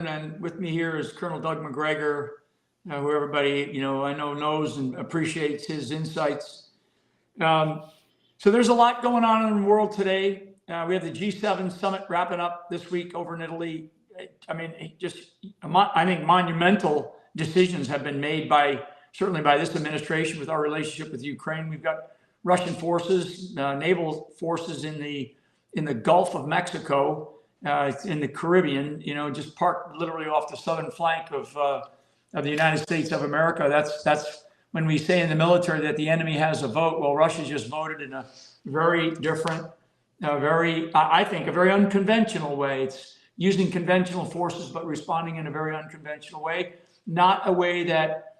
And with me here is Colonel Doug Macgregor, who everybody, I know knows and appreciates his insights. So there's a lot going on in the world today. We have the G7 summit wrapping up this week over in Italy. I mean, I think monumental decisions have been made certainly by this administration with our relationship with Ukraine. We've got Russian forces, naval forces in the Gulf of Mexico, in the Caribbean, just parked literally off the southern flank of the United States of America. That's when we say in the military that the enemy has a vote. Well, Russia just voted in a very different, I think, a very unconventional way. It's using conventional forces, but responding in a very unconventional way, not a way that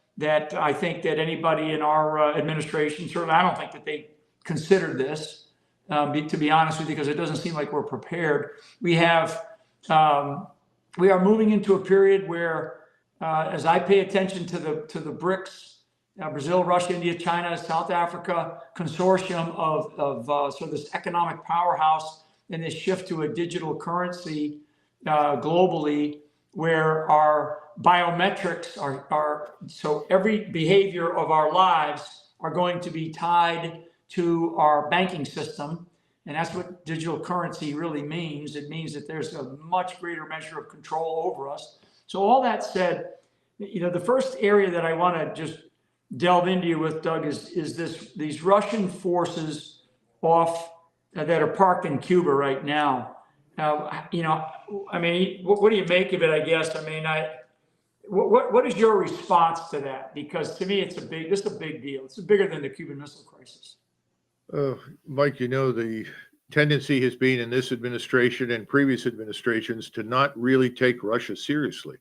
I think that anybody in our administration, certainly I don't think that they considered this, to be honest with you, because it doesn't seem like we're prepared. We are moving into a period where, as I pay attention to the BRICS, Brazil, Russia, India, China, South Africa consortium of sort of this economic powerhouse and this shift to a digital currency globally, where our biometrics are so every behavior of our lives are going to be tied to our banking system. And that's what digital currency really means. It means that there's a much greater measure of control over us. So all that said, the first area that I want to just delve into with, Doug, is these Russian forces that are parked in Cuba right now. I mean, what do you make of it? I guess. I mean, what is your response to that? Because to me, this is a big deal. It's bigger than the Cuban Missile Crisis. Mike, the tendency has been in this administration and previous administrations to not really take Russia seriously.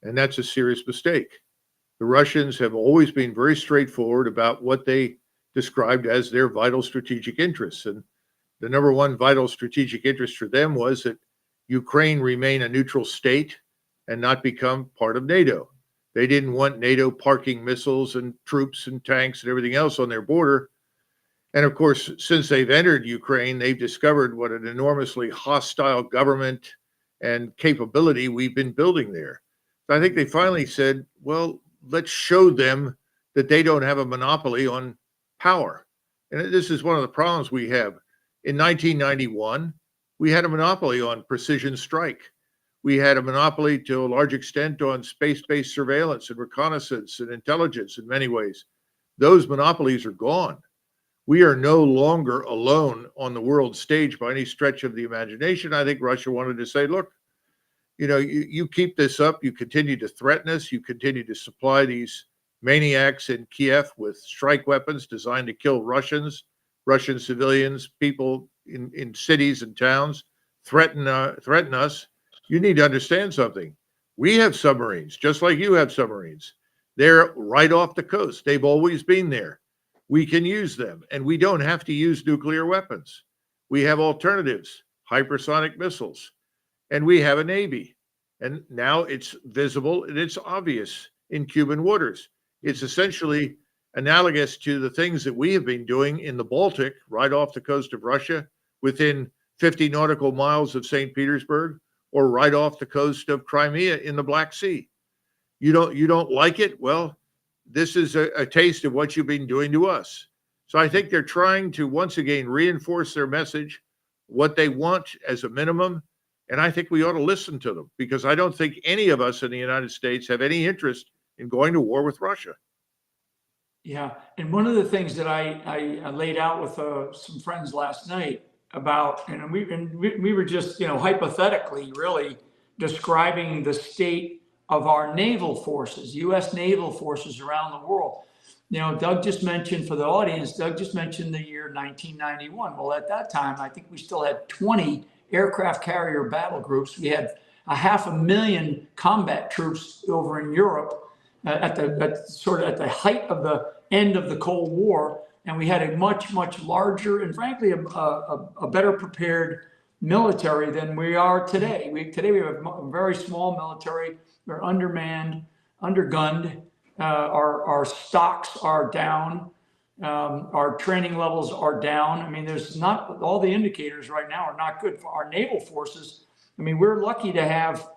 And that's a serious mistake. The Russians have always been very straightforward about what they described as their vital strategic interests. And the number one vital strategic interest for them was that Ukraine remain a neutral state and not become part of NATO. They didn't want NATO parking missiles and troops and tanks and everything else on their border. And of course, since they've entered Ukraine, they've discovered what an enormously hostile government and capability we've been building there. So I think they finally said, well, let's show them that they don't have a monopoly on power. And this is one of the problems we have. In 1991, we had a monopoly on precision strike. We had a monopoly to a large extent on space-based surveillance and reconnaissance and intelligence in many ways. Those monopolies are gone. We are no longer alone on the world stage by any stretch of the imagination. I think Russia wanted to say, look, you keep this up, you continue to threaten us, you continue to supply these maniacs in Kiev with strike weapons designed to kill Russians, Russian civilians, people in cities and towns, threaten us. You need to understand something. We have submarines, just like you have submarines. They're right off the coast. They've always been there. We can use them, and we don't have to use nuclear weapons. We have alternatives, hypersonic missiles, and we have a Navy. And now it's visible and it's obvious in Cuban waters. It's essentially analogous to the things that we have been doing in the Baltic, right off the coast of Russia, within 50 nautical miles of St. Petersburg, or right off the coast of Crimea in the Black Sea. You don't like it? Well, this is a taste of what you've been doing to us. So I think they're trying to once again reinforce their message, what they want as a minimum. And I think we ought to listen to them, because I don't think any of us in the United States have any interest in going to war with Russia. Yeah. And one of the things that I laid out with some friends last night about, and we were just, hypothetically really describing the state of our naval forces, U.S. naval forces around the world. Doug just mentioned, for the audience, the year 1991. Well, at that time, I think we still had 20 aircraft carrier battle groups. We had 500,000 combat troops over in Europe at the height of the end of the Cold War. And we had a much, much larger and frankly, a better prepared military than we are today. Today we have a very small military. We're undermanned, undergunned. Our stocks are down. Our training levels are down. I mean, there's not all the indicators right now are not good for our naval forces. I mean, we're lucky to have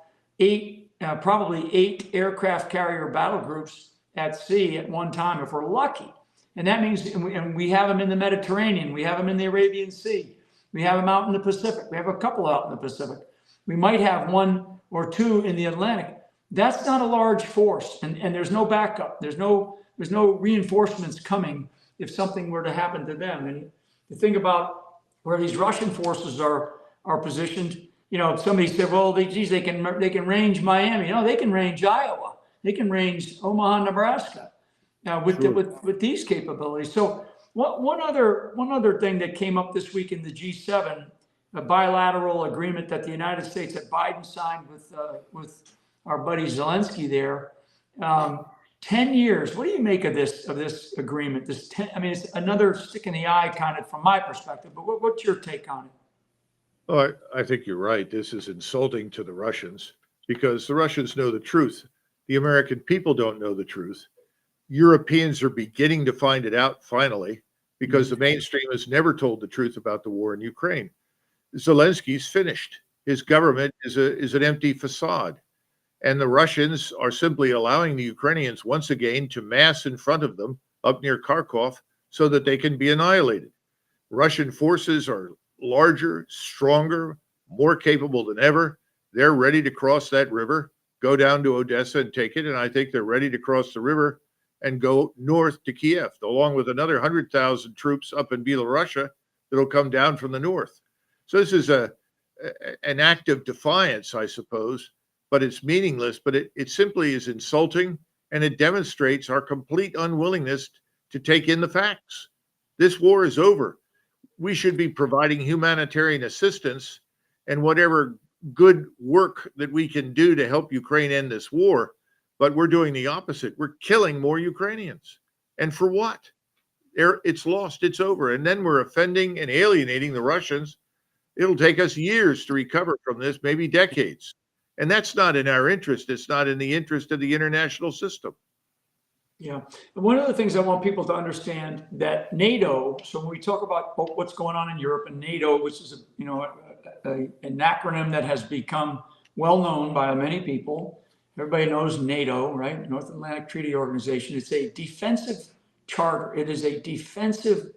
probably 8 aircraft carrier battle groups at sea at one time, if we're lucky. And that means, and we have them in the Mediterranean, we have them in the Arabian Sea, we have them out in the Pacific, we have a couple out in the Pacific. We might have 1 or 2 in the Atlantic. That's not a large force, and there's no backup. There's no reinforcements coming if something were to happen to them. And you think about where these Russian forces are positioned. You know, somebody said, well, they can range Miami. No, they can range Iowa. They can range Omaha, Nebraska, with these capabilities. So one other thing that came up this week in the G7, a bilateral agreement that the United States, that Biden signed with our buddy Zelensky there. 10 years. What do you make of this agreement? It's another stick in the eye, kind of, from my perspective. But what's your take on it? Oh, I think you're right. This is insulting to the Russians because the Russians know the truth. The American people don't know the truth. Europeans are beginning to find it out finally because the mainstream has never told the truth about the war in Ukraine. Zelensky's finished. His government is an empty facade. And the Russians are simply allowing the Ukrainians once again to mass in front of them up near Kharkov so that they can be annihilated. Russian forces are larger, stronger, more capable than ever. They're ready to cross that river, go down to Odessa and take it. And I think they're ready to cross the river and go north to Kiev, along with another 100,000 troops up in Belarusia that'll come down from the north. So this is an act of defiance, I suppose, but it's meaningless. But it simply is insulting, and it demonstrates our complete unwillingness to take in the facts. This war is over. We should be providing humanitarian assistance and whatever good work that we can do to help Ukraine end this war, but we're doing the opposite. We're killing more Ukrainians. And for what? It's lost, it's over. And then we're offending and alienating the Russians. It'll take us years to recover from this, maybe decades. And that's not in our interest. It's not in the interest of the international system. Yeah. And one of the things I want people to understand, that NATO, so when we talk about what's going on in Europe, and NATO, which is an acronym that has become well known by many people. Everybody knows NATO, right? North Atlantic Treaty Organization. It's a defensive charter. It is a defensive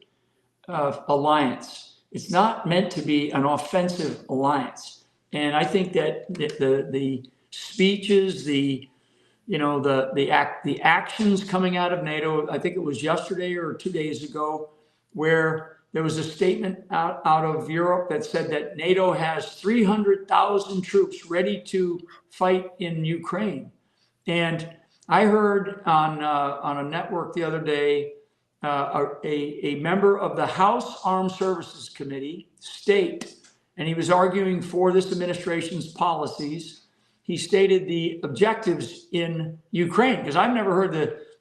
alliance. It's not meant to be an offensive alliance. And I think that the speeches, the actions coming out of NATO, I think it was yesterday or 2 days ago, where there was a statement out of Europe that said that NATO has 300,000 troops ready to fight in Ukraine. And I heard on a network the other day, a member of the House Armed Services Committee state, and he was arguing for this administration's policies. He stated the objectives in Ukraine, because I've never heard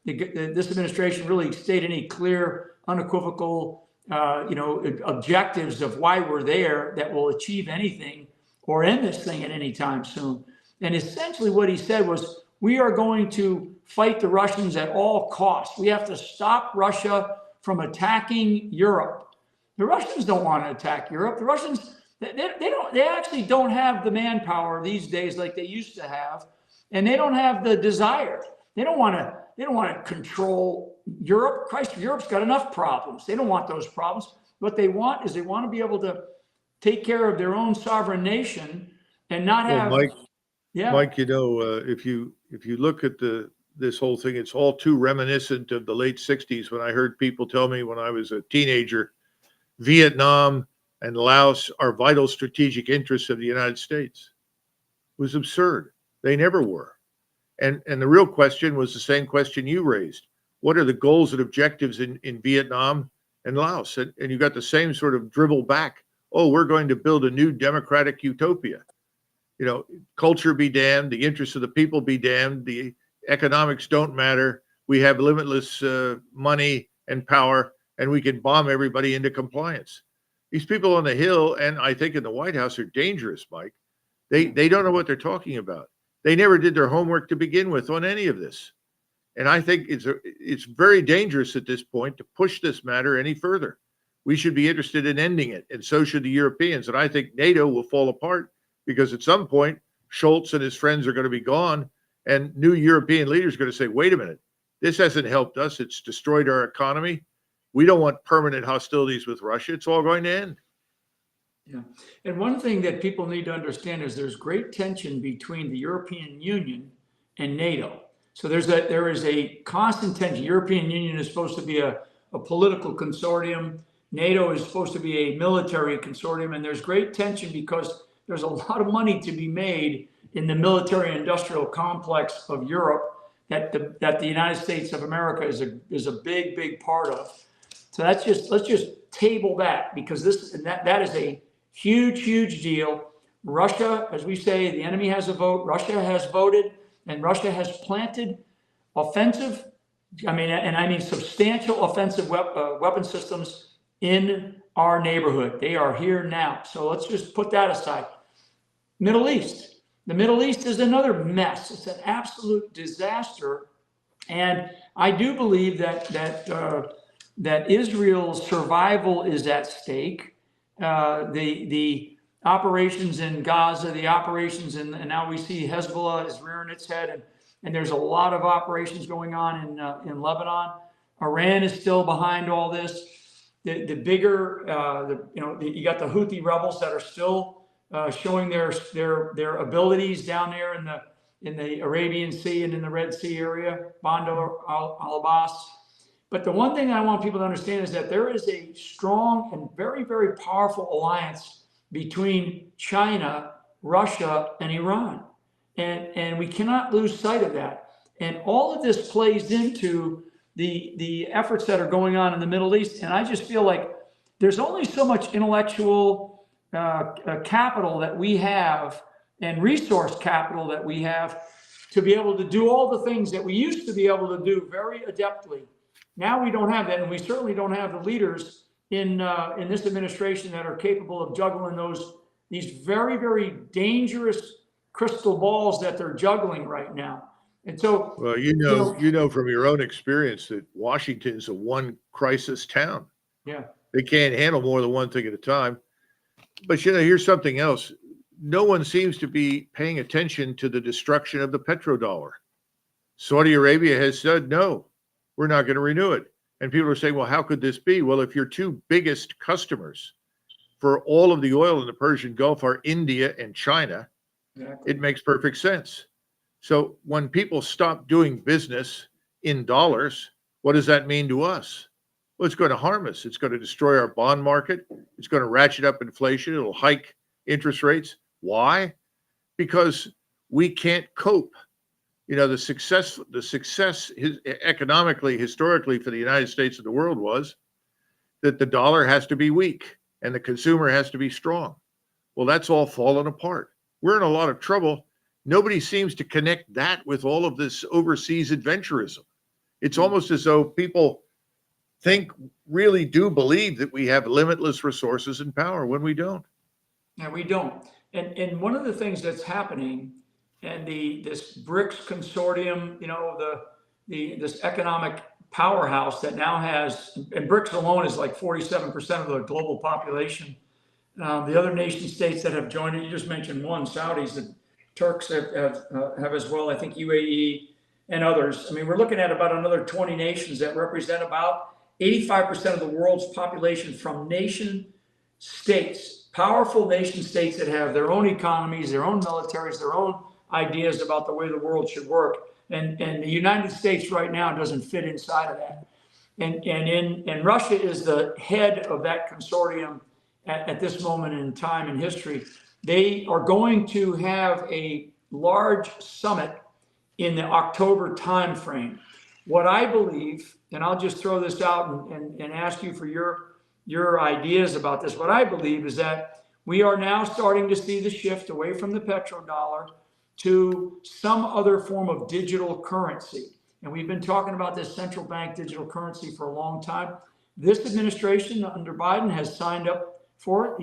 this administration really state any clear, unequivocal objectives of why we're there that will achieve anything or end this thing at any time soon. And essentially what he said was, we are going to fight the Russians at all costs. We have to stop Russia from attacking Europe. The Russians don't want to attack Europe. The Russians, they actually don't have the manpower these days like they used to have, and they don't have the desire. They don't want to control Europe. Christ, Europe's got enough problems. They don't want those problems. What they want is they want to be able to take care of their own sovereign nation and not have. Mike, if you look at this whole thing, it's all too reminiscent of the late 60s when I heard people tell me when I was a teenager, Vietnam and Laos are vital strategic interests of the United States. It was absurd. They never were. And the real question was the same question you raised. What are the goals and objectives in Vietnam and Laos? And you got the same sort of dribble back. Oh, we're going to build a new democratic utopia. Culture be damned, the interests of the people be damned, the economics don't matter. We have limitless money and power, and we can bomb everybody into compliance. These people on the Hill, and I think in the White House, are dangerous, Mike. They don't know what they're talking about. They never did their homework to begin with on any of this. And I think it's very dangerous at this point to push this matter any further. We should be interested in ending it, and so should the Europeans. And I think NATO will fall apart because at some point, Schultz and his friends are going to be gone, and new European leaders are going to say, wait a minute, this hasn't helped us. It's destroyed our economy. We don't want permanent hostilities with Russia. It's all going to end. Yeah. And one thing that people need to understand is there's great tension between the European Union and NATO. So there is a constant tension. European Union is supposed to be a political consortium. NATO is supposed to be a military consortium. And there's great tension because there's a lot of money to be made in the military industrial complex of Europe that the United States of America is a big part of. So let's just table that, because that is a huge deal. Russia, as we say, the enemy has a vote. Russia has voted, and Russia has planted offensive, I mean substantial offensive weapon systems in our neighborhood. They are here now. So let's just put that aside. Middle East. The Middle East is another mess. It's an absolute disaster. And I do believe that Israel's survival is at stake. The operations in Gaza, the operations and now we see Hezbollah is rearing its head, and there's a lot of operations going on in Lebanon. Iran is still behind all this. The bigger, you got the Houthi rebels that are still showing their abilities down there in the Arabian Sea and in the Red Sea area, Bandar al-Abbas. But the one thing I want people to understand is that there is a strong and very powerful alliance between China, Russia, and Iran. And we cannot lose sight of that. And all of this plays into the efforts that are going on in the Middle East. And I just feel like there's only so much intellectual capital that we have and resource capital that we have to be able to do all the things that we used to be able to do very adeptly. Now we don't have that, and we certainly don't have the leaders in this administration that are capable of juggling these very dangerous crystal balls that they're juggling right now. And so, well, you know from your own experience that Washington's a one crisis town. Yeah, they can't handle more than one thing at a time. But here's something else. No one seems to be paying attention to the destruction of the petrodollar. Saudi Arabia has said, no, we're not going to renew it. And people are saying, well, how could this be? Well, if your two biggest customers for all of the oil in the Persian Gulf are India and China, exactly, it makes perfect sense. So when people stop doing business in dollars, what does that mean to us? Well, it's going to harm us. It's going to destroy our bond market. It's going to ratchet up inflation. It'll hike interest rates. Why? Because we can't cope. The success economically, historically for the United States and the world was that the dollar has to be weak and the consumer has to be strong. Well, that's all fallen apart. We're in a lot of trouble. Nobody seems to connect that with all of this overseas adventurism. It's almost as though people really do believe that we have limitless resources and power when we don't. Yeah, we don't. And one of the things that's happening, and this BRICS consortium, this economic powerhouse that now has, and BRICS alone is like 47% of the global population. The other nation states that have joined it, you just mentioned one, Saudis, the Turks have as well, I think UAE and others. I mean, we're looking at about another 20 nations that represent about 85% of the world's population from nation states, powerful nation states that have their own economies, their own militaries, their own ideas about the way the world should work. And the United States right now doesn't fit inside of that. And Russia is the head of that consortium at this moment in time in history. They are going to have a large summit in the October timeframe. What I believe, and I'll just throw this out and ask you for your ideas about this. What I believe is that we are now starting to see the shift away from the petrodollar to some other form of digital currency. And we've been talking about this central bank digital currency for a long time. This administration under Biden has signed up for it.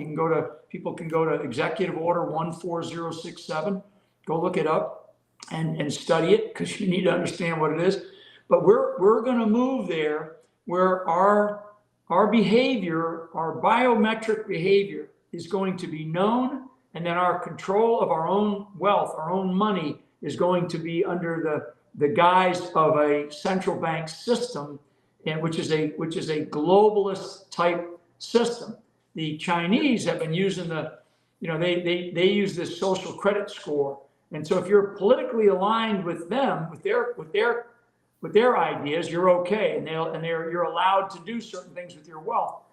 People can go to Executive Order 14067, go look it up and study it, because you need to understand what it is. But we're going to move there where our behavior, our biometric behavior is going to be known and then our control of our own wealth, our own money, is going to be under the guise of a central bank system, and which is a globalist type system. The Chinese have been using they use this social credit score, and so if you're politically aligned with them, with their ideas, you're okay, and you're allowed to do certain things with your wealth.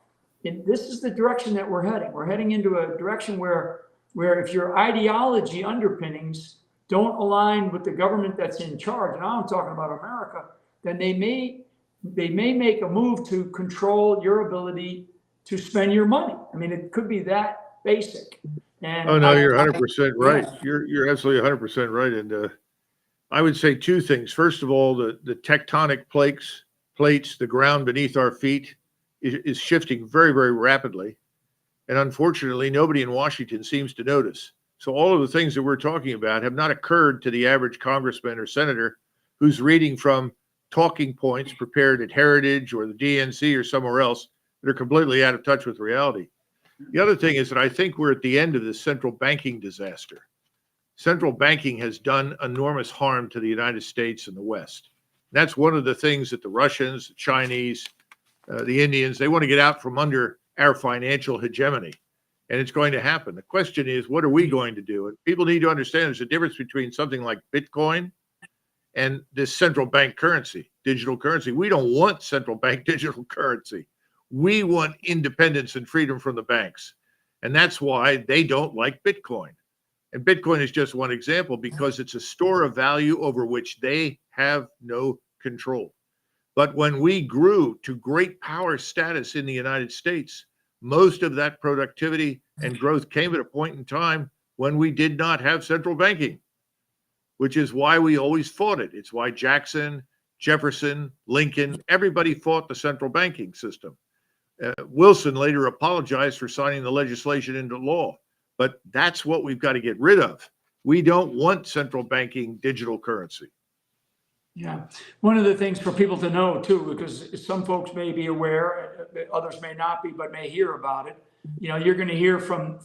And this is the direction that we're heading. We're heading into a direction where if your ideology underpinnings don't align with the government that's in charge, and now I'm talking about America, then they may make a move to control your ability to spend your money. I mean, it could be that basic. And oh no, you're 100% right. Yeah. You're absolutely 100% right. And I would say two things. First of all, the tectonic plates, the ground beneath our feet is shifting very, very rapidly. And unfortunately, nobody in Washington seems to notice. So all of the things that we're talking about have not occurred to the average congressman or senator who's reading from talking points prepared at Heritage or the DNC or somewhere else that are completely out of touch with reality. The other thing is that I think we're at the end of this central banking disaster. Central banking has done enormous harm to the United States and the West. That's one of the things that the Russians, the Chinese, the Indians, they want to get out from under our financial hegemony. And it's going to happen. The question is, what are we going to do? And people need to understand there's a difference between something like Bitcoin and this central bank currency, digital currency. We don't want central bank digital currency. We want independence and freedom from the banks. And that's why they don't like Bitcoin. And Bitcoin is just one example because it's a store of value over which they have no control. But when we grew to great power status in the United States, most of that productivity and growth came at a point in time when we did not have central banking, which is why we always fought it. It's why Jackson, Jefferson, Lincoln, everybody fought the central banking system. Wilson later apologized for signing the legislation into law, but that's what we've got to get rid of. We don't want central banking digital currency. Yeah. One of the things for people to know too, because some folks may be aware, others may not be, but may hear about it. You're going to hear from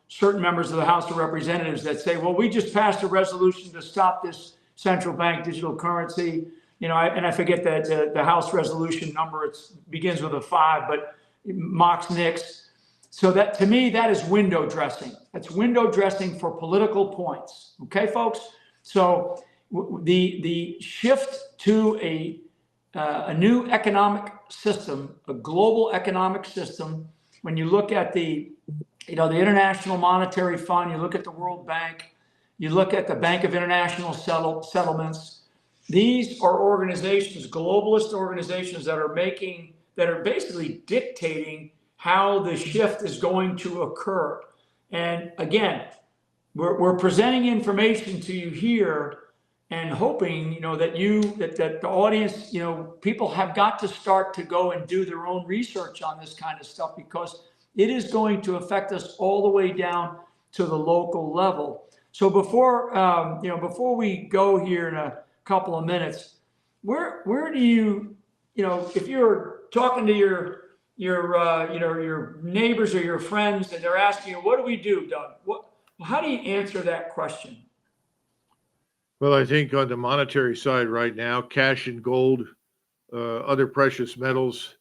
certain members of the House of Representatives that say, well, we just passed a resolution to stop this central bank digital currency. I forget that the House resolution number, it begins with a 5, but Mox Nix. So that, to me, that is window dressing. That's window dressing for political points. Okay, folks? So the shift to a new economic system, a global economic system, when you look at the International Monetary Fund, you look at the World Bank, you look at the Bank of International Settlements, these are organizations, globalist organizations that are basically dictating how the shift is going to occur. And again, we're presenting information to you here and hoping, that the audience, people have got to start to go and do their own research on this kind of stuff, because it is going to affect us all the way down to the local level. So before we go here in a couple of minutes, where do you, if you're talking to your neighbors or your friends and they're asking you, what do we do, Doug? How do you answer that question? Well, I think on the monetary side right now, cash and gold, other precious metals,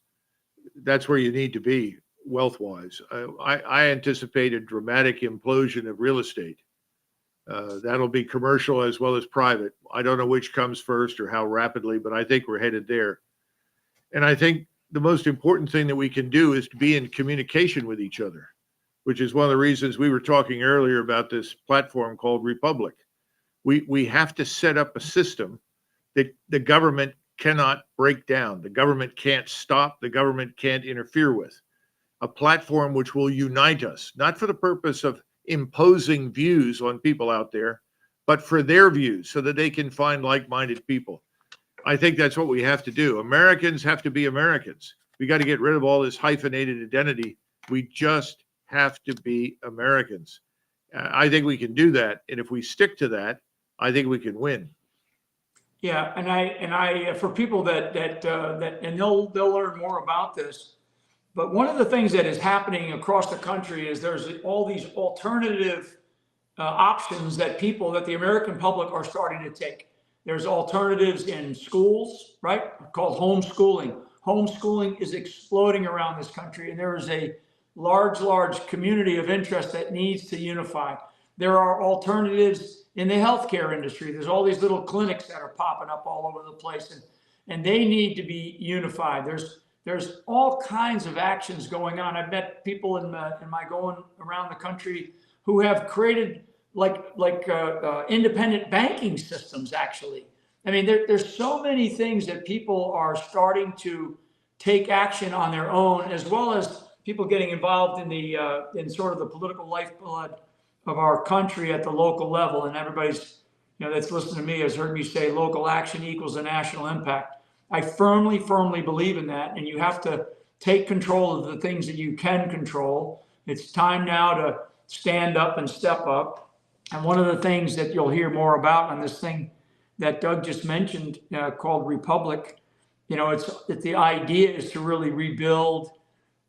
that's where you need to be wealth-wise. I anticipate a dramatic implosion of real estate. That'll be commercial as well as private. I don't know which comes first or how rapidly, but I think we're headed there. And I think the most important thing that we can do is to be in communication with each other, which is one of the reasons we were talking earlier about this platform called Republic. We have to set up a system that the government cannot break down. The government can't stop. The government can't interfere with. A platform which will unite us, not for the purpose of imposing views on people out there, but for their views so that they can find like-minded people. I think that's what we have to do. Americans have to be Americans. We got to get rid of all this hyphenated identity. We just have to be Americans. I think we can do that. And if we stick to that, I think we can win. Yeah, and I for people that and they'll learn more about this. But one of the things that is happening across the country is there's all these alternative options that the American public are starting to take. There's alternatives in schools, right? Called homeschooling. Homeschooling is exploding around this country, and there is a large community of interest that needs to unify. There are alternatives in the healthcare industry. There's all these little clinics that are popping up all over the place, and they need to be unified. There's all kinds of actions going on. I've met people in my going around the country who have created independent banking systems, actually. I mean, there's so many things that people are starting to take action on their own, as well as people getting involved in sort of the political lifeblood of our country at the local level. And everybody's, that's listening to me has heard me say local action equals a national impact. I firmly believe in that. And you have to take control of the things that you can control. It's time now to stand up and step up. And one of the things that you'll hear more about on this thing that Doug just mentioned, called Republic, it's the idea is to really rebuild,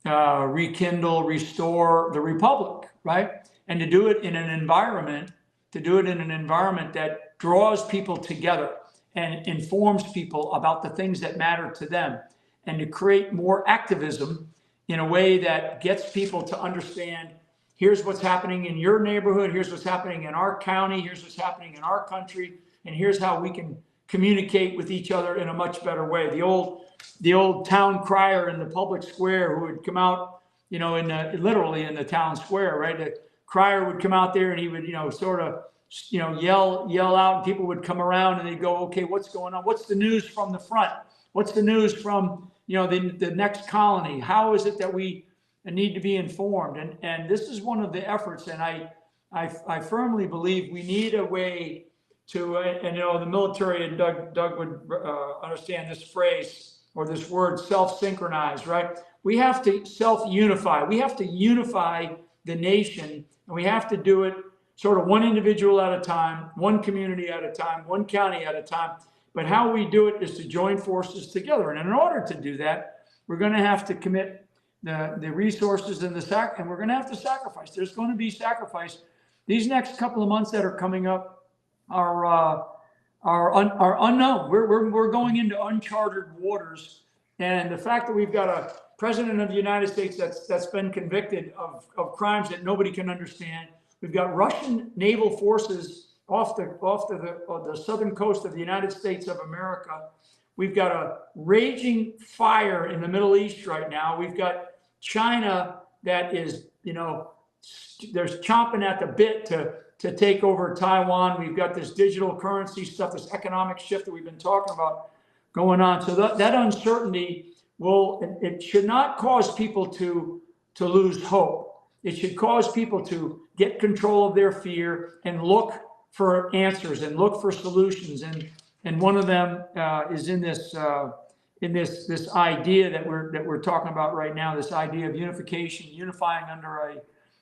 rekindle, restore the Republic, right? And to do it in an environment that draws people together and informs people about the things that matter to them, and to create more activism in a way that gets people to understand, here's what's happening in your neighborhood, here's what's happening in our county, here's what's happening in our country, and here's how we can communicate with each other in a much better way. The old town crier in the public square who would come out, literally in the town square, right? The crier would come out there and he would, sort of, yell out, and people would come around and they'd go, okay, what's going on? What's the news from the front? What's the news from, the next colony? How is it that we need to be informed? And this is one of the efforts. And I firmly believe we need a way to, the military, and Doug would understand this phrase or this word, self-synchronize, right? We have to self-unify. We have to unify the nation, and we have to do it sort of one individual at a time, one community at a time, one county at a time. But how we do it is to join forces together. And in order to do that, we're going to have to commit the resources and and we're going to have to sacrifice. There's going to be sacrifice. These next couple of months that are coming up are unknown. We're going into uncharted waters. And the fact that we've got a president of the United States that's been convicted of crimes that nobody can understand. We've got Russian naval forces off the southern coast of the United States of America. We've got a raging fire in the Middle East right now. We've got China that is, there's chomping at the bit to take over Taiwan. We've got this digital currency stuff, this economic shift that we've been talking about going on. So that uncertainty it should not cause people to lose hope. It should cause people to get control of their fear and look for answers and look for solutions. And one of them is in this idea that we're talking about right now. This idea of unification, unifying under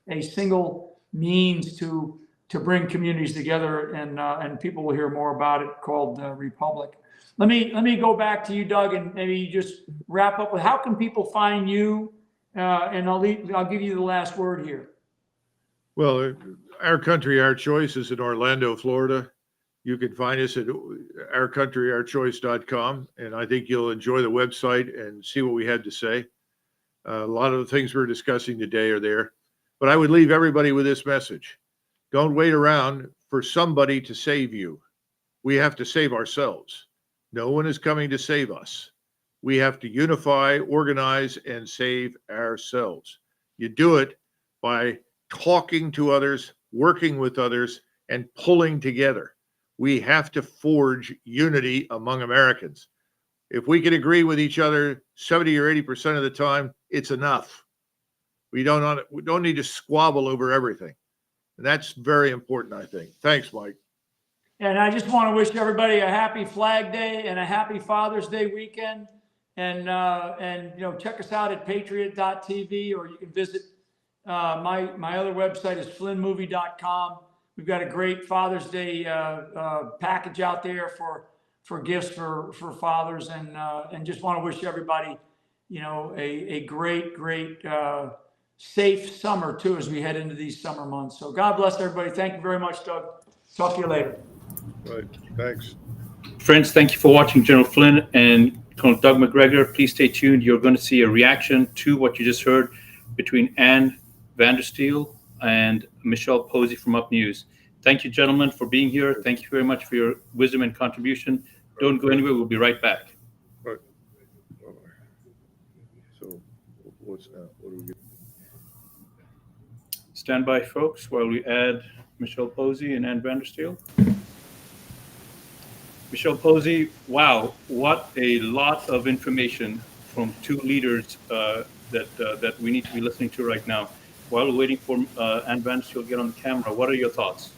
a single means to bring communities together, and people will hear more about it, called Republic. Let me go back to you, Doug, and maybe just wrap up with how can people find you. And I'll give you the last word here. Well, Our Country, Our Choice is in Orlando, Florida. You can find us at ourcountryourchoice.com, and I think you'll enjoy the website and see what we had to say. A lot of the things we're discussing today are there. But I would leave everybody with this message. Don't wait around for somebody to save you. We have to save ourselves. No one is coming to save us. We have to unify, organize, and save ourselves. You do it by talking to others, working with others, and pulling together. We have to forge unity among Americans. If we can agree with each other 70 or 80% of the time, it's enough. We don't need to squabble over everything. And that's very important, I think. Thanks, Mike. And I just want to wish everybody a happy Flag Day and a happy Father's Day weekend. And check us out at patriot.tv, or you can visit my other website is flynnmovie.com. We've got a great Father's Day package out there for gifts for fathers, and just want to wish everybody a great safe summer too as we head into these summer months. So God bless everybody. Thank you very much, Doug. Talk to you later. Right. Thanks. Friends, thank you for watching General Flynn and Colonel Doug Macgregor. Please stay tuned. You're going to see a reaction to what you just heard between Ann Vandersteel and Michelle Posey from Up News. Thank you, gentlemen, for being here. Thank you very much for your wisdom and contribution. Don't go anywhere. We'll be right back. Right. So what's now? What do we get? Stand by, folks, while we add Michelle Posey and Ann Vandersteel. Michelle Posey, wow, what a lot of information from two leaders that we need to be listening to right now. While we're waiting for Ann Vandersteel to get on the camera, what are your thoughts?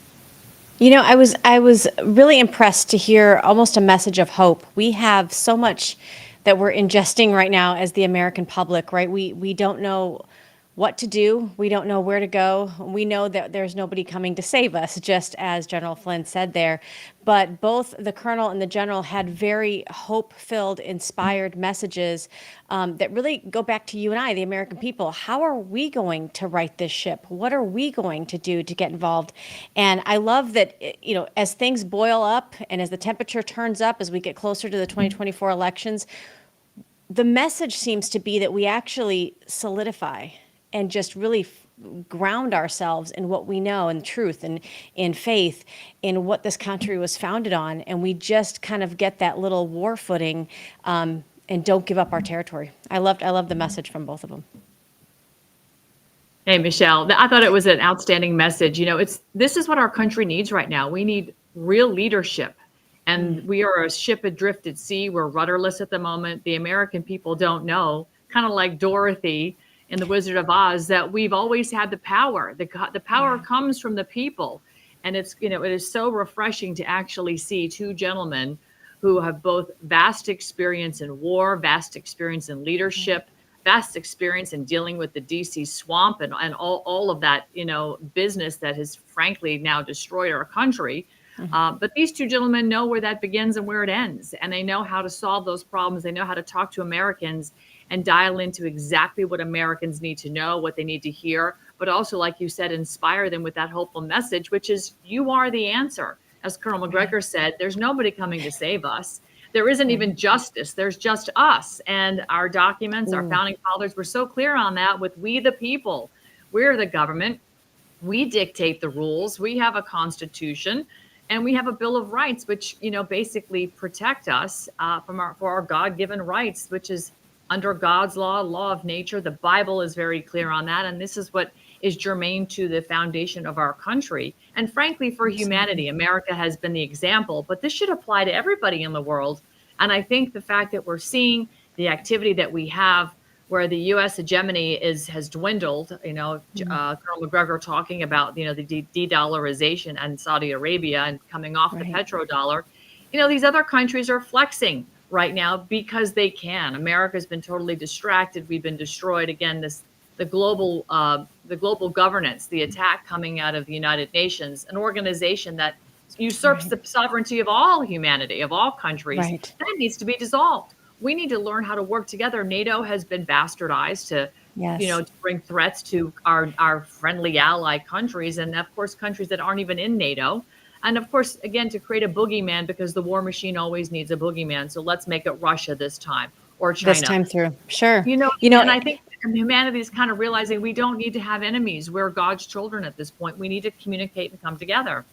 I was really impressed to hear almost a message of hope. We have so much that we're ingesting right now as the American public, right? We don't know what to do. We don't know where to go. We know that there's nobody coming to save us, just as General Flynn said there. But both the Colonel and the General had very hope-filled, inspired messages that really go back to you and I, the American people. How are we going to right this ship? What are we going to do to get involved? And I love that, as things boil up and as the temperature turns up, as we get closer to the 2024 elections, the message seems to be that we actually solidify and just really ground ourselves in what we know and truth and in faith in what this country was founded on. And we just kind of get that little war footing and don't give up our territory. I loved the message from both of them. Hey, Michelle, I thought it was an outstanding message. This is what our country needs right now. We need real leadership. And we are a ship adrift at sea. We're rudderless at the moment. The American people don't know, kind of like Dorothy in The Wizard of Oz, that we've always had the power. The power comes from the people. And it is so refreshing to actually see two gentlemen who have both vast experience in war, vast experience in leadership, vast experience in dealing with the DC swamp and all of that, business that has frankly now destroyed our country. But these two gentlemen know where that begins and where it ends. And they know how to solve those problems. They know how to talk to Americans and dial into exactly what Americans need to know, what they need to hear, but also, like you said, inspire them with that hopeful message, which is you are the answer. As Colonel Macgregor said, there's nobody coming to save us. There isn't even justice. There's just us. And our documents, our founding fathers were so clear on that with we the people. We're the government. We dictate the rules. We have a constitution. And we have a Bill of Rights, which, basically protect us for our God-given rights, which is under God's law of nature. The Bible is very clear on that. And this is what is germane to the foundation of our country. And frankly, for humanity, America has been the example, but this should apply to everybody in the world. And I think the fact that we're seeing the activity that we have where the U.S. hegemony has dwindled, Colonel Macgregor talking about, the de-dollarization and Saudi Arabia and coming off the petrodollar. These other countries are flexing right now because they can. America's been totally distracted. We've been destroyed. Again, the global governance, the attack coming out of the United Nations, an organization that usurps the sovereignty of all humanity, of all countries, that needs to be dissolved. We need to learn how to work together. NATO has been bastardized to, to bring threats to our friendly ally countries, and of course, countries that aren't even in NATO. And of course, again, to create a boogeyman, because the war machine always needs a boogeyman. So let's make it Russia this time, or China. This time through, sure. And I think humanity is kind of realizing we don't need to have enemies. We're God's children at this point. We need to communicate and come together.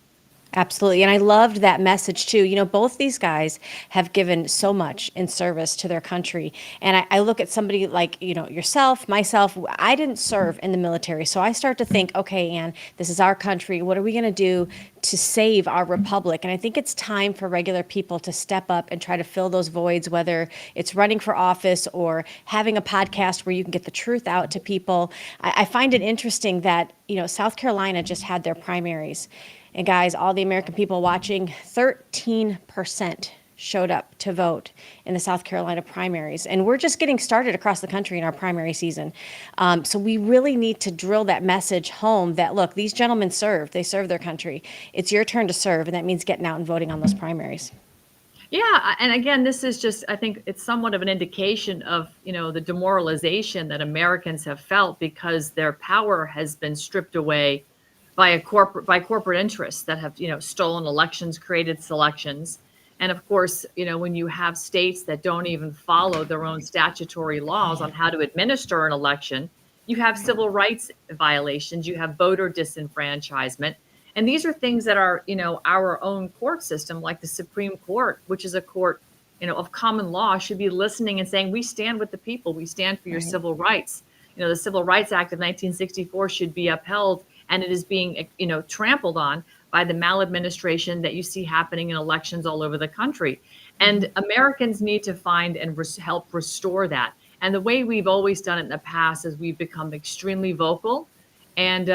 Absolutely. And I loved that message too. Both these guys have given so much in service to their country. And I look at somebody like, yourself, myself, I didn't serve in the military. So I start to think, okay, Ann, this is our country. What are we going to do to save our republic? And I think it's time for regular people to step up and try to fill those voids, whether it's running for office or having a podcast where you can get the truth out to people. I find it interesting that, South Carolina just had their primaries. And guys, all the American people watching, 13% showed up to vote in the South Carolina primaries. And we're just getting started across the country in our primary season. So we really need to drill that message home that, look, these gentlemen served. They served their country. It's your turn to serve, and that means getting out and voting on those primaries. Yeah, and again, this is just, I think it's somewhat of an indication of, the demoralization that Americans have felt because their power has been stripped away by corporate interests that have, stolen elections, created selections. And of course, when you have states that don't even follow their own statutory laws on how to administer an election, you have civil rights violations, you have voter disenfranchisement. And these are things that are, our own court system, like the Supreme Court, which is a court, of common law, should be listening and saying, we stand with the people. We stand for your civil rights. The Civil Rights Act of 1964 should be upheld, and it is being, trampled on by the maladministration that you see happening in elections all over the country. And Americans need to find and help restore that. And the way we've always done it in the past is we've become extremely vocal and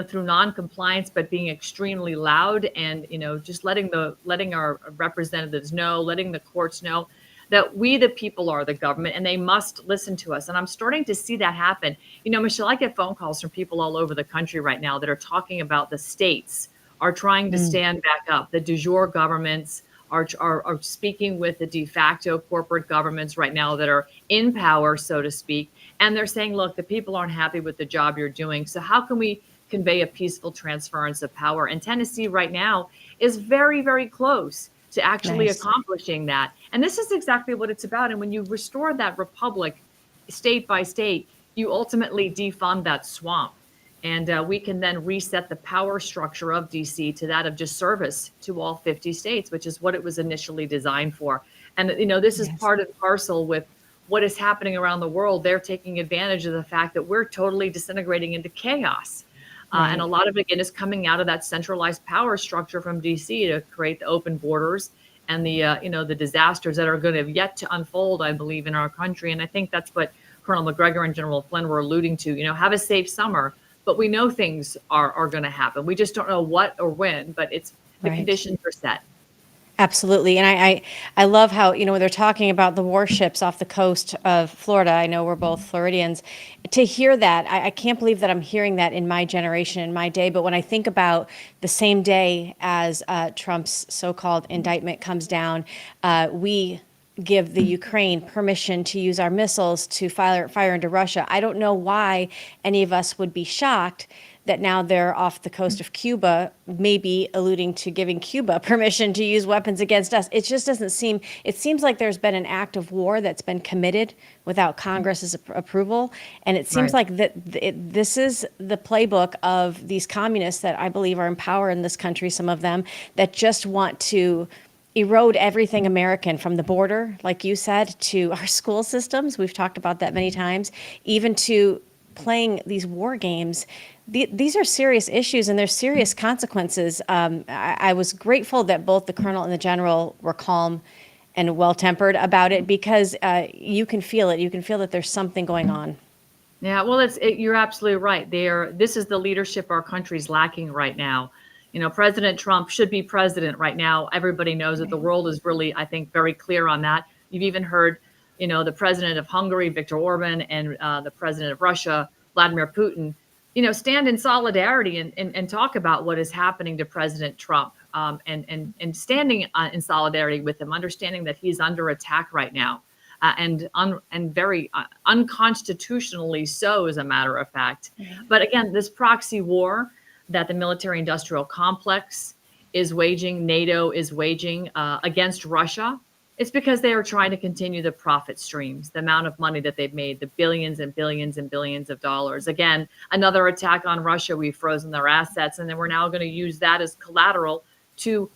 through non-compliance, but being extremely loud and just letting our representatives know, letting the courts know that we the people are the government and they must listen to us. And I'm starting to see that happen. Michelle, I get phone calls from people all over the country right now that are talking about the states are trying to stand back up. The du jour governments are speaking with the de facto corporate governments right now that are in power, so to speak. And they're saying, look, the people aren't happy with the job you're doing. So how can we convey a peaceful transference of power? And Tennessee right now is very, very close to actually accomplishing that. And this is exactly what it's about. And when you restore that republic state by state, you ultimately defund that swamp. And we can then reset the power structure of DC to that of just service to all 50 states, which is what it was initially designed for. And, this is part and parcel with what is happening around the world. They're taking advantage of the fact that we're totally disintegrating into chaos. And a lot of it, again, is coming out of that centralized power structure from DC to create the open borders and the, the disasters that are going to have yet to unfold, I believe, in our country. And I think that's what Colonel Macgregor and General Flynn were alluding to, have a safe summer. But we know things are going to happen. We just don't know what or when, but it's the conditions are set. Absolutely. And I love how, when they're talking about the warships off the coast of Florida, I know we're both Floridians, to hear that, I can't believe that I'm hearing that in my generation, in my day. But when I think about the same day as Trump's so-called indictment comes down, we give the Ukraine permission to use our missiles to fire into Russia. I don't know why any of us would be shocked that now they're off the coast of Cuba, maybe alluding to giving Cuba permission to use weapons against us. It just doesn't seem, it seems like there's been an act of war that's been committed without Congress's approval. And it seems like this is the playbook of these communists that I believe are in power in this country, some of them, that just want to erode everything American, from the border, like you said, to our school systems. We've talked about that many times, even to playing these war games. These are serious issues and there's serious consequences. I was grateful that both the colonel and the general were calm and well-tempered about it, because you can feel it. You can feel that there's something going on. Yeah, well, you're absolutely right. This is the leadership our country's lacking right now. President Trump should be president right now. Everybody knows that the world is really, I think, very clear on that. You've even heard, the president of Hungary, Viktor Orban, and the president of Russia, Vladimir Putin, stand in solidarity and talk about what is happening to President Trump, and standing in solidarity with him, understanding that he's under attack right now, and very unconstitutionally so, as a matter of fact. But again, this proxy war that the military-industrial complex is waging, NATO is waging against Russia, it's because they are trying to continue the profit streams, the amount of money that they've made, the billions and billions and billions of dollars. Again, another attack on Russia. We've frozen their assets, and then we're now going to use that as collateral to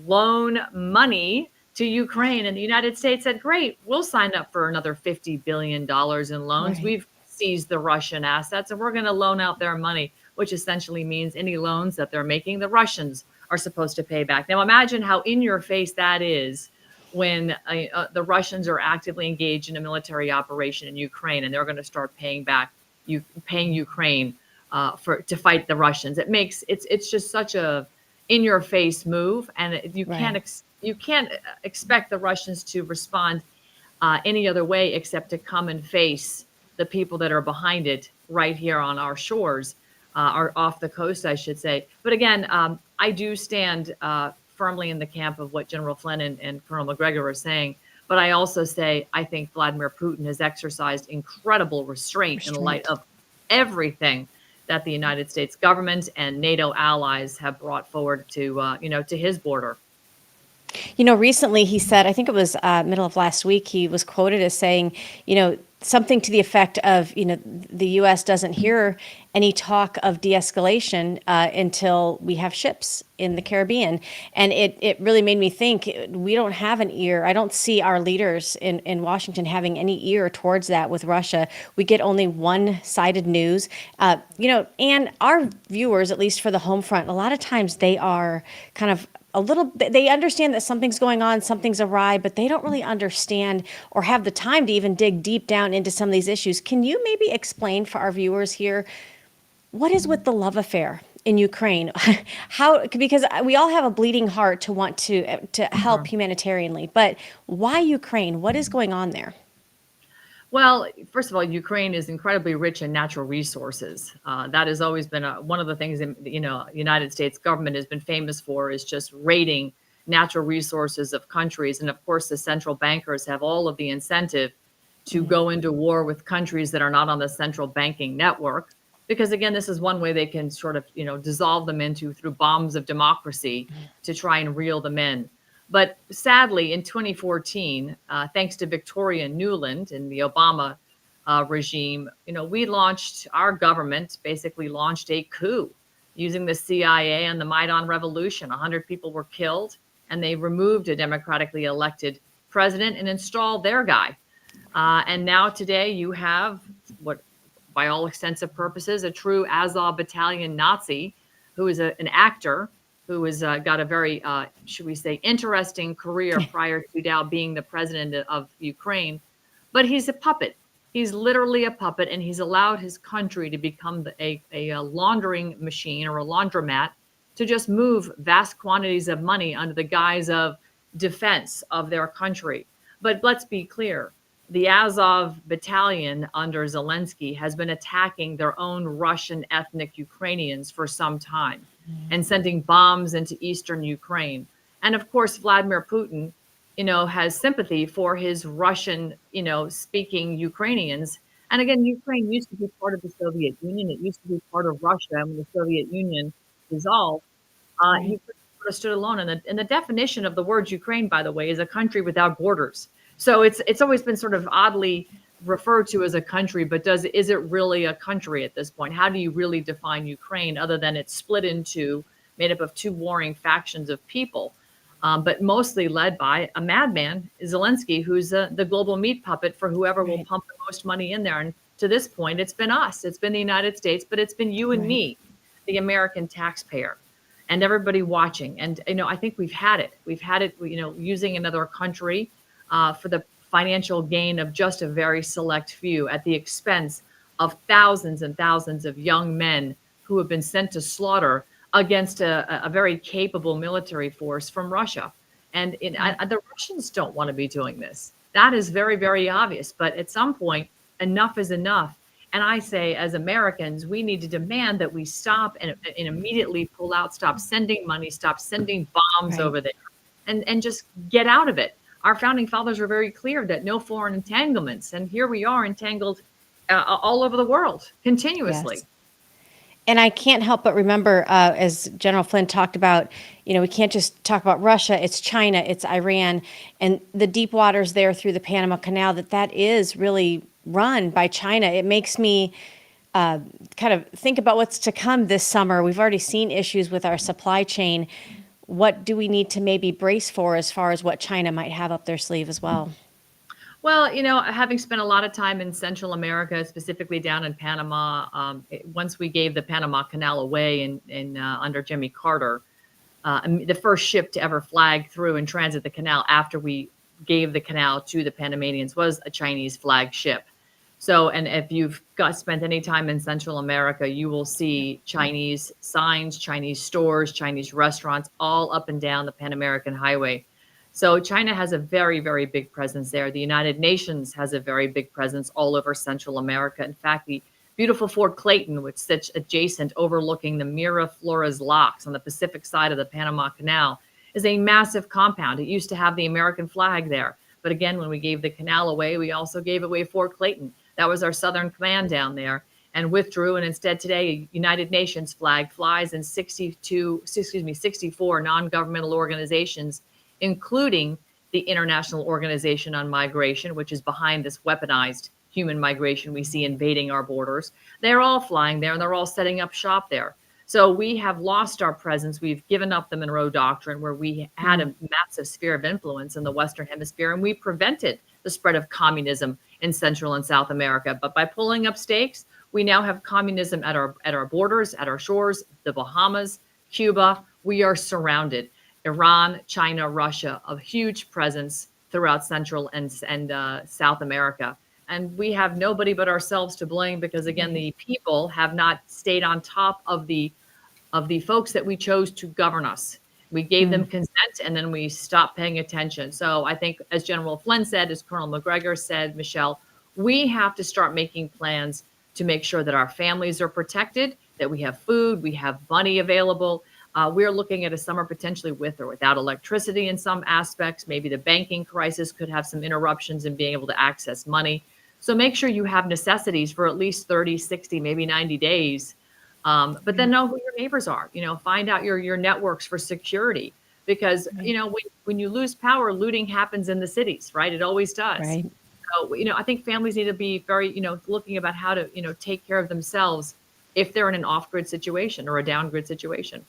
loan money to Ukraine. And the United States said, great, we'll sign up for another $50 billion in loans. We've seized the Russian assets, and we're going to loan out their money, which essentially means any loans that they're making, the Russians are supposed to pay back. Now, imagine how in your face that is when the Russians are actively engaged in a military operation in Ukraine, and they're going to start paying Ukraine to fight the Russians. It's just such a in your face move, and you can't expect the Russians to respond any other way except to come and face the people that are behind it right here on our shores. Are off the coast, I should say. But again, I do stand firmly in the camp of what General Flynn and Colonel Macgregor are saying. But I also say I think Vladimir Putin has exercised incredible restraint in light of everything that the United States government and NATO allies have brought forward to, to his border. Recently he said, I think it was middle of last week, he was quoted as saying, something to the effect of, the U.S. doesn't hear any talk of de-escalation until we have ships in the Caribbean. And it really made me think we don't have an ear. I don't see our leaders in Washington having any ear towards that with Russia. We get only one-sided news, and our viewers, at least for the home front, a lot of times they are kind of they understand that something's going on, something's awry, but they don't really understand or have the time to even dig deep down into some of these issues. Can you maybe explain for our viewers here, what is with the love affair in Ukraine? Because we all have a bleeding heart to want to help humanitarianly, but why Ukraine? What is going on there? Well, first of all, Ukraine is incredibly rich in natural resources. That has always been one of the things the United States government has been famous for, is just raiding natural resources of countries. And of course, the central bankers have all of the incentive to go into war with countries that are not on the central banking network. Because again, this is one way they can sort of, dissolve them through bombs of democracy to try and reel them in. But sadly, in 2014, thanks to Victoria Nuland and the Obama regime, our government basically launched a coup using the CIA and the Maidan Revolution. 100 people were killed, and they removed a democratically elected president and installed their guy. And now today you have what, by all extensive purposes, a true Azov battalion Nazi who is an actor who has got a very, should we say, interesting career prior to now being the president of Ukraine. But he's a puppet. He's literally a puppet, and he's allowed his country to become a laundering machine or a laundromat to just move vast quantities of money under the guise of defense of their country. But let's be clear. The Azov battalion under Zelensky has been attacking their own Russian ethnic Ukrainians for some time and sending bombs into eastern Ukraine. And of course, Vladimir Putin, has sympathy for his Russian, speaking Ukrainians. And again, Ukraine used to be part of the Soviet Union. It used to be part of Russia. And when the Soviet Union dissolved, Ukraine sort of stood alone. And the definition of the word Ukraine, by the way, is a country without borders. So it's always been sort of oddly referred to as a country, but is it really a country at this point? How do you really define Ukraine other than it's split into, made up of two warring factions of people, but mostly led by a madman, Zelensky, who's the global meat puppet for whoever will pump the most money in there. And to this point, it's been us, it's been the United States, but it's been you and me, the American taxpayer, and everybody watching. And, I think we've had it, using another country for the financial gain of just a very select few at the expense of thousands and thousands of young men who have been sent to slaughter against a very capable military force from Russia. And the Russians don't want to be doing this. That is very, very obvious. But at some point, enough is enough. And I say, as Americans, we need to demand that we stop and immediately pull out, stop sending money, stop sending bombs over there, and just get out of it. Our founding fathers were very clear that no foreign entanglements. And here we are entangled all over the world continuously. Yes. And I can't help but remember, as General Flynn talked about, we can't just talk about Russia, it's China, it's Iran, and the deep waters there through the Panama Canal, that is really run by China. It makes me kind of think about what's to come this summer. We've already seen issues with our supply chain. What do we need to maybe brace for as far as what China might have up their sleeve as well? Well, having spent a lot of time in Central America, specifically down in Panama, once we gave the Panama Canal away in under Jimmy Carter, the first ship to ever flag through and transit the canal after we gave the canal to the Panamanians was a Chinese flag ship. So, and if you've spent any time in Central America, you will see Chinese signs, Chinese stores, Chinese restaurants, all up and down the Pan American Highway. So China has a very, very big presence there. The United Nations has a very big presence all over Central America. In fact, the beautiful Fort Clayton, which sits adjacent overlooking the Miraflores locks on the Pacific side of the Panama Canal, is a massive compound. It used to have the American flag there. But again, when we gave the canal away, we also gave away Fort Clayton. That was our Southern Command down there, and withdrew. And instead today, United Nations flag flies in 64 non-governmental organizations, including the International Organization on Migration, which is behind this weaponized human migration we see invading our borders. They're all flying there, and they're all setting up shop there. So we have lost our presence. We've given up the Monroe Doctrine, where we had a massive sphere of influence in the Western Hemisphere, and we prevented the spread of communism in Central and South America. But by pulling up stakes, we now have communism at our borders, at our shores, the Bahamas, Cuba. We are surrounded. Iran, China, Russia, a huge presence throughout Central and South America. And we have nobody but ourselves to blame, because again, the people have not stayed on top of the folks that we chose to govern us. We gave them consent, and then we stopped paying attention. So I think, as General Flynn said, as Colonel Macgregor said, Michelle, we have to start making plans to make sure that our families are protected, that we have food, we have money available. We're looking at a summer potentially with or without electricity in some aspects. Maybe the banking crisis could have some interruptions in being able to access money. So make sure you have necessities for at least 30, 60, maybe 90 days. But then know who your neighbors are. Find out your networks for security, because, when you lose power, looting happens in the cities, right? It always does. Right. So, I think families need to be very, looking about how to, take care of themselves if they're in an off-grid situation or a down-grid situation.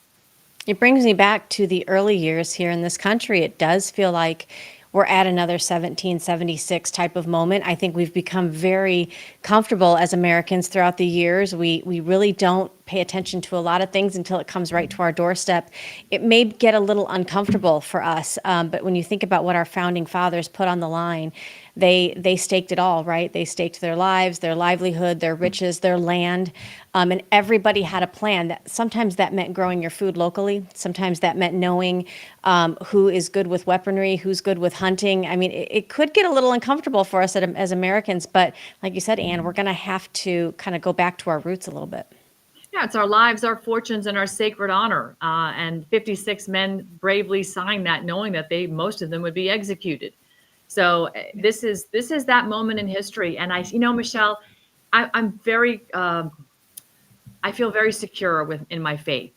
It brings me back to the early years here in this country. It does feel like we're at another 1776 type of moment. I think we've become very comfortable as Americans throughout the years. We really don't pay attention to a lot of things until it comes right to our doorstep. It may get a little uncomfortable for us, but when you think about what our founding fathers put on the line, they staked it all, right? They staked their lives, their livelihood, their riches, their land, and everybody had a plan. That sometimes that meant growing your food locally. Sometimes that meant knowing who is good with weaponry, who's good with hunting. I mean, it could get a little uncomfortable for us as Americans, but like you said, Anne, we're going to have to kind of go back to our roots a little bit. Yeah, it's our lives, our fortunes, and our sacred honor. And 56 men bravely signed that, knowing that most of them would be executed. So this is that moment in history. And Michelle, I'm very, I feel very secure in my faith.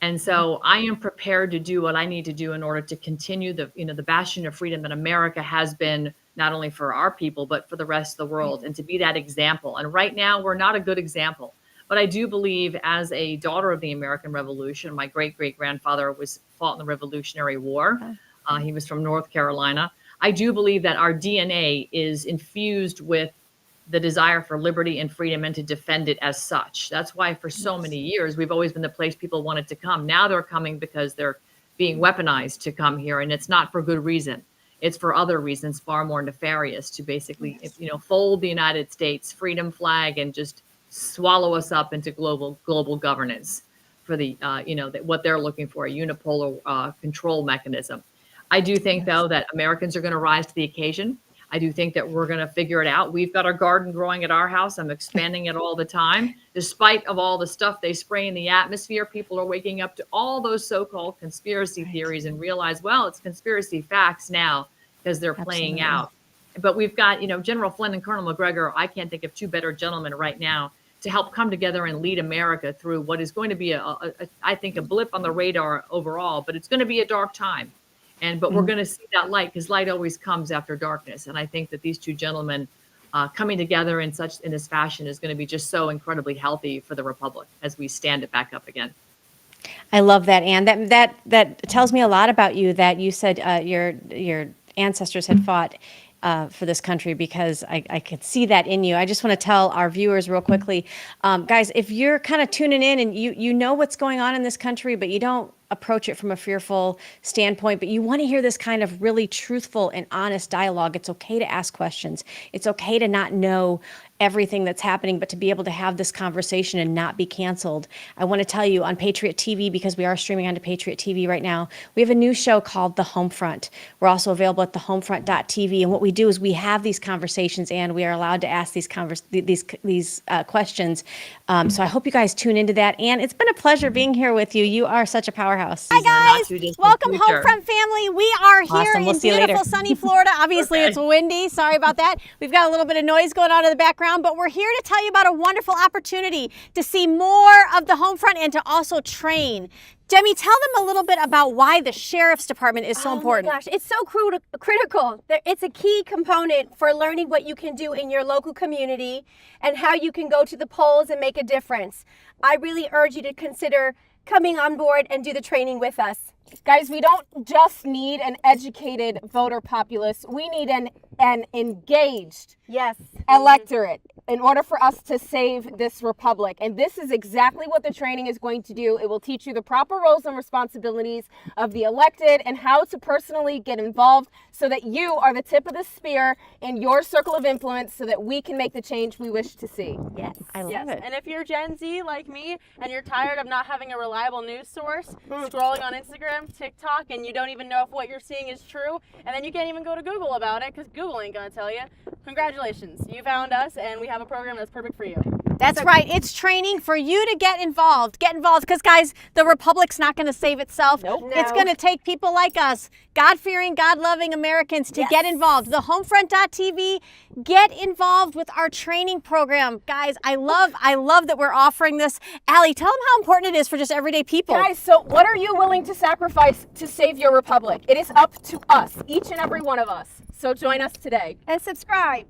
And so I am prepared to do what I need to do in order to continue the bastion of freedom that America has been, not only for our people, but for the rest of the world, and to be that example. And right now, we're not a good example. But I do believe, as a daughter of the American Revolution, my great-great-grandfather fought in the Revolutionary War. He was from North Carolina. I do believe that our DNA is infused with the desire for liberty and freedom, and to defend it as such. That's why for so many years, we've always been the place people wanted to come. Now they're coming because they're being weaponized to come here, and it's not for good reason. It's for other reasons, far more nefarious, to basically, fold the United States freedom flag and just swallow us up into global governance for the, what they're looking for, a unipolar control mechanism. I do think, though, that Americans are going to rise to the occasion. I do think that we're going to figure it out. We've got our garden growing at our house. I'm expanding it all the time. Despite of all the stuff they spray in the atmosphere, people are waking up to all those so-called conspiracy theories and realize, well, it's conspiracy facts now because they're playing out. But we've got, General Flynn and Colonel Macgregor. I can't think of two better gentlemen right now to help come together and lead America through what is going to be I think, a blip on the radar overall, but it's going to be a dark time. But we're going to see that light, because light always comes after darkness. And I think that these two gentlemen coming together in this fashion is going to be just so incredibly healthy for the Republic as we stand it back up again. I love that, Anne. That tells me a lot about you, that you said your ancestors had fought for this country, because I could see that in you. I just want to tell our viewers real quickly, guys, if you're kind of tuning in and you know what's going on in this country, but you don't approach it from a fearful standpoint, but you want to hear this kind of really truthful and honest dialogue, it's okay to ask questions. It's okay to not know everything that's happening, but to be able to have this conversation and not be canceled. I want to tell you, on Patriot TV, because we are streaming onto Patriot TV right now, we have a new show called The Homefront. We're also available at thehomefront.tv. And what we do is we have these conversations, and we are allowed to ask these questions. So I hope you guys tune into that. And it's been a pleasure being here with you. You are such a powerhouse. powerhouse. Hi guys, Welcome Homefront family. We are here Awesome. We'll in see you later. beautiful sunny Florida. Obviously Okay. it's windy. Sorry about that. We've got a little bit of noise going on in the background, but we're here to tell you about a wonderful opportunity to see more of the Homefront and to also train. Demi, tell them a little bit about why the Sheriff's Department is so important. Oh my gosh, it's so critical. It's a key component for learning what you can do in your local community and how you can go to the polls and make a difference. I really urge you to consider coming on board and do the training with us. Guys, we don't just need an educated voter populace. We need an engaged Yes. electorate in order for us to save this republic. And this is exactly what the training is going to do. It will teach you the proper roles and responsibilities of the elected and how to personally get involved so that you are the tip of the spear in your circle of influence so that we can make the change we wish to see. Yes. I love it. And if you're Gen Z like me and you're tired of not having a reliable news source, scrolling on Instagram, TikTok, and you don't even know if what you're seeing is true, and then you can't even go to Google about it because Google ain't going to tell you, congratulations. You found us, and we have a program that's perfect for you. That's right. It's training for you to get involved. Get involved because, guys, the Republic's not going to save itself. Nope. It's No. going to take people like us, God-fearing, God-loving Americans to get involved. The Homefront.tv, get involved with our training program. Guys, I love that we're offering this. Allie, tell them how important it is for just everyday people. Guys, so what are you willing to sacrifice to save your republic? It is up to us, each and every one of us. So join us today. And subscribe.